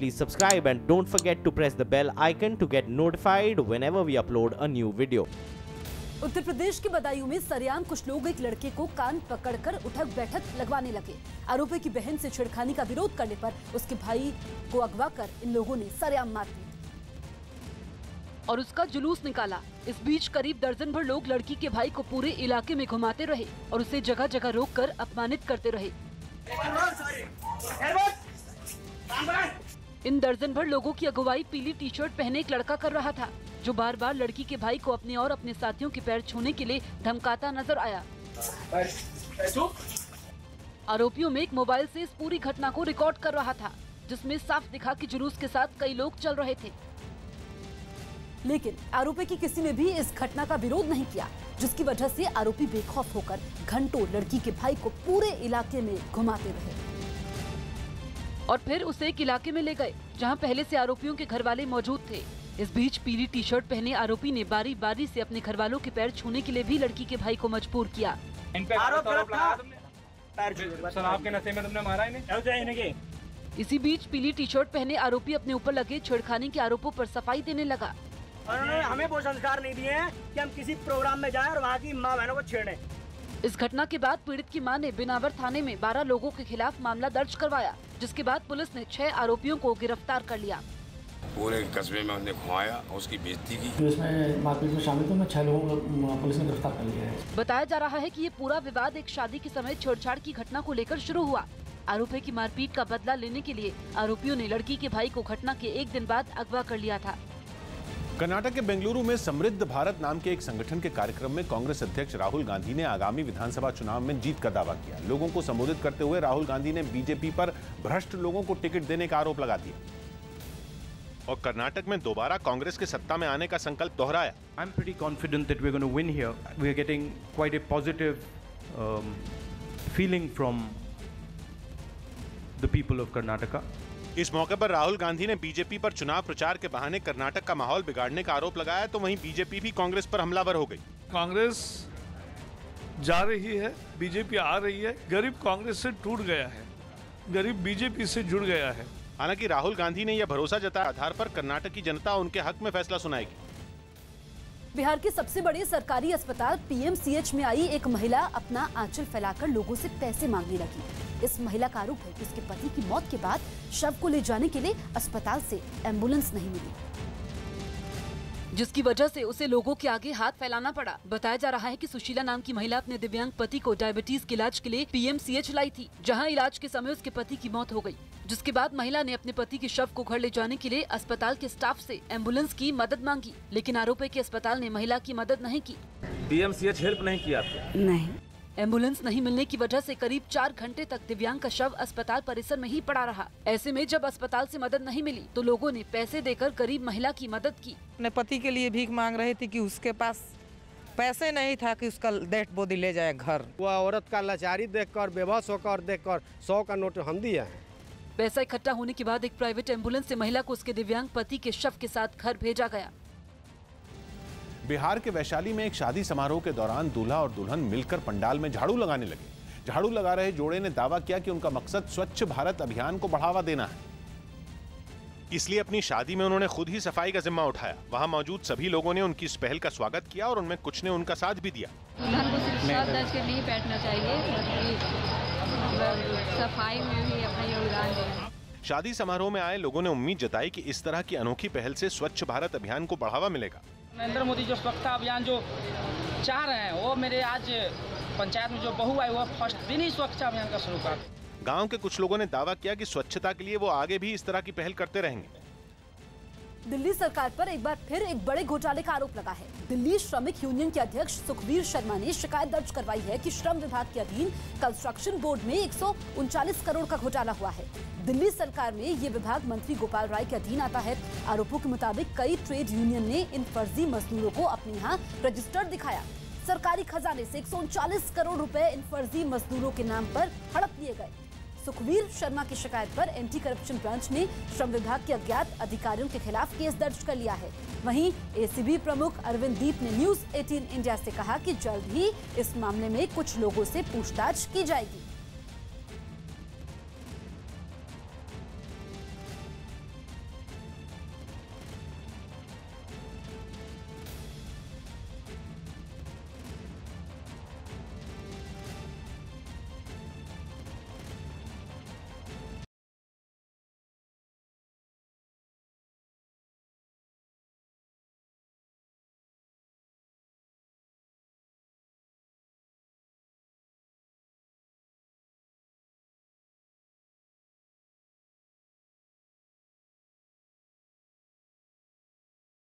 please subscribe and don't forget to press the bell icon to get notified whenever we upload a new video. Uttar Pradesh के बदायूं में सरेआम कुछ लोग एक लड़के को कान पकड़कर उठक बैठक लगवाने लगे। आरोपी की बहन से छेड़खानी का विरोध करने पर उसके भाई को अगवा कर इन लोगों ने सरेआम मारपीट और उसका जुलूस निकाला। इस बीच करीब दर्जन भर लोग लड़की के भाई को पूरे इलाके में घुमाते रहे और उसे जगह जगह रोककर अपमानित करते रहे। इन दर्जन भर लोगों की अगुवाई पीली टी शर्ट पहने एक लड़का कर रहा था, जो बार बार लड़की के भाई को अपने और अपने साथियों के पैर छूने के लिए धमकाता नजर आया। आरोपियों में एक मोबाइल से इस पूरी घटना को रिकॉर्ड कर रहा था, जिसमें साफ दिखा कि जुलूस के साथ कई लोग चल रहे थे। लेकिन आरोपी की किसी ने भी इस घटना का विरोध नहीं किया, जिसकी वजह से आरोपी बेखौफ होकर घंटों लड़की के भाई को पूरे इलाके में घुमाते रहे और फिर उसे एक इलाके में ले गए जहां पहले से आरोपियों के घर वाले मौजूद थे। इस बीच पीली टी शर्ट पहने आरोपी ने बारी बारी से अपने घर वालों के पैर छूने के लिए भी लड़की के भाई को मजबूर किया। शराब के नशे में तुमने मारा इन्हें। इसी बीच पीली टी शर्ट पहने आरोपी अपने ऊपर लगे छेड़खानी के आरोपों पर सफाई देने लगा। उन्होंने हमें वो संस्कार नहीं दिए हैं कि हम किसी प्रोग्राम में जाएं और वहाँ की माँ बहनों को छेड़ें। इस घटना के बाद पीड़ित की मां ने बिनावर थाने में 12 लोगों के खिलाफ मामला दर्ज करवाया, जिसके बाद पुलिस ने 6 आरोपियों को गिरफ्तार कर लिया। पूरे कस्बे में उन्हें घुमाया और उसकी बेइज्जती की। इसमें मारपीट में शामिल थे, 6 लोगों को पुलिस ने गिरफ्तार कर लिया है। बताया जा रहा है कि ये पूरा विवाद एक शादी के समय छेड़छाड़ की घटना को लेकर शुरू हुआ। आरोपी की मारपीट का बदला लेने के लिए आरोपियों ने लड़की के भाई को घटना के एक दिन बाद अगवा कर लिया था। कर्नाटक के बेंगलुरु में समृद्ध भारत नाम के एक संगठन के कार्यक्रम में कांग्रेस अध्यक्ष राहुल गांधी ने आगामी विधानसभा चुनाव में जीत का दावा किया। लोगों को संबोधित करते हुए राहुल गांधी ने बीजेपी पर भ्रष्ट लोगों को टिकट देने का आरोप लगा दिया और कर्नाटक में दोबारा कांग्रेस के सत्ता में आने का संकल्प दोहराया। I am pretty confident that we are going to win here. We are getting quite a positive feeling from the people of Karnataka. इस मौके पर राहुल गांधी ने बीजेपी पर चुनाव प्रचार के बहाने कर्नाटक का माहौल बिगाड़ने का आरोप लगाया, तो वहीं बीजेपी भी कांग्रेस पर हमलावर हो गई। कांग्रेस जा रही है, बीजेपी आ रही है, गरीब कांग्रेस से टूट गया है, गरीब बीजेपी से जुड़ गया है। हालांकि राहुल गांधी ने यह भरोसा जताया आधार पर कर्नाटक की जनता उनके हक में फैसला सुनाएगी। बिहार के सबसे बड़े सरकारी अस्पताल पीएमसीएच में आई एक महिला अपना आंचल फैलाकर लोगों से पैसे मांगने लगी। इस महिला का आरोप है कि उसके पति की मौत के बाद शव को ले जाने के लिए अस्पताल से एम्बुलेंस नहीं मिली, जिसकी वजह से उसे लोगों के आगे हाथ फैलाना पड़ा। बताया जा रहा है कि सुशीला नाम की महिला अपने दिव्यांग पति को डायबिटीज के इलाज के लिए पीएमसीएच लाई थी, जहां इलाज के समय उसके पति की मौत हो गई, जिसके बाद महिला ने अपने पति के शव को घर ले जाने के लिए अस्पताल के स्टाफ से एम्बुलेंस की मदद मांगी, लेकिन आरोप है कि अस्पताल ने महिला की मदद नहीं की। पीएमसीएच हेल्प नहीं किया आपको? नहीं। एम्बुलेंस नहीं मिलने की वजह से करीब 4 घंटे तक दिव्यांग का शव अस्पताल परिसर में ही पड़ा रहा। ऐसे में जब अस्पताल से मदद नहीं मिली तो लोगों ने पैसे देकर गरीब महिला की मदद की। अपने पति के लिए भीख मांग रही थी कि उसके पास पैसे नहीं था कि उसका डेड बॉडी ले जाए घर। वह औरत का लाचारी देखकर, बेबस होकर देखकर 100 का नोट हम दिए हैं। पैसा इकट्ठा होने के बाद एक प्राइवेट एम्बुलेंस से महिला को उसके दिव्यांग पति के शव के साथ घर भेजा गया। बिहार के वैशाली में एक शादी समारोह के दौरान दूल्हा और दुल्हन मिलकर पंडाल में झाड़ू लगाने लगे। झाड़ू लगा रहे जोड़े ने दावा किया कि उनका मकसद स्वच्छ भारत अभियान को बढ़ावा देना है, इसलिए अपनी शादी में उन्होंने खुद ही सफाई का जिम्मा उठाया। वहां मौजूद सभी लोगों ने उनकी इस पहल का स्वागत किया और उनमें कुछ ने उनका साथ भी दिया। दुल्हन को सिर्फ साथ दर्ज के नहीं बैठना चाहिए, बल्कि सफाई में भी अपना योगदान देना। शादी समारोह में आए लोगों ने उम्मीद जताई कि इस तरह की अनोखी पहल से स्वच्छ भारत अभियान को बढ़ावा मिलेगा। नरेंद्र मोदी जो स्वच्छता अभियान जो चाह रहे हैं, वो मेरे आज पंचायत में जो बहू आई वो फर्स्ट दिन ही स्वच्छता अभियान का शुरू कर। गांव के कुछ लोगों ने दावा किया कि स्वच्छता के लिए वो आगे भी इस तरह की पहल करते रहेंगे। दिल्ली सरकार पर एक बार फिर एक बड़े घोटाले का आरोप लगा है। दिल्ली श्रमिक यूनियन के अध्यक्ष सुखवीर शर्मा ने शिकायत दर्ज करवाई है कि श्रम विभाग के अधीन कंस्ट्रक्शन बोर्ड में 139 करोड़ का घोटाला हुआ है। दिल्ली सरकार में ये विभाग मंत्री गोपाल राय के अधीन आता है। आरोपों के मुताबिक कई ट्रेड यूनियन ने इन फर्जी मजदूरों को अपने यहाँ रजिस्टर्ड दिखाया। सरकारी खजाने से 139 करोड़ रुपए इन फर्जी मजदूरों के नाम पर हड़प लिए गए। सुखवीर शर्मा की शिकायत पर एंटी करप्शन ब्रांच ने श्रम विभाग के अज्ञात अधिकारियों के खिलाफ केस दर्ज कर लिया है। वहीं एसीबी प्रमुख अरविंद दीप ने न्यूज 18 इंडिया से कहा कि जल्द ही इस मामले में कुछ लोगों से पूछताछ की जाएगी।